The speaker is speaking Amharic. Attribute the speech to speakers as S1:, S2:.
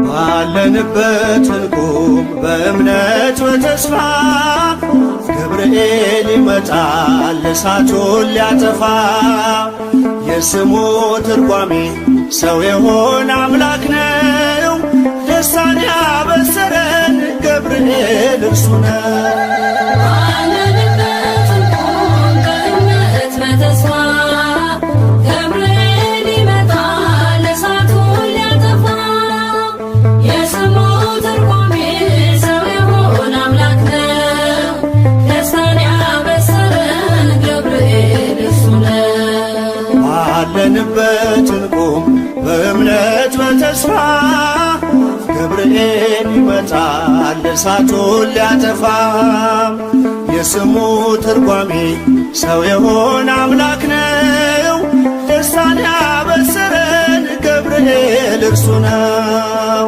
S1: ባለንበት እንቁም በእምነት በተስፋ ገብርኤል ይመጣል እሳቱን ሊያጠፋ። የስሙ ትርጓሜ ሰው የሆነ አምላክ ነው። ደስታን ያበሰረን ገብርኤል እርሱ ነው። ባለንበት እንቁም በእምነት በተስፋ ገብርኤል ይመጣል እሳቱን ሊያጠፋ። የስሙ ትርጓሜ ሰው የሆነ አምላክ ነው። ደስታን ያበሰረን ገብርኤል እርሱ ነው።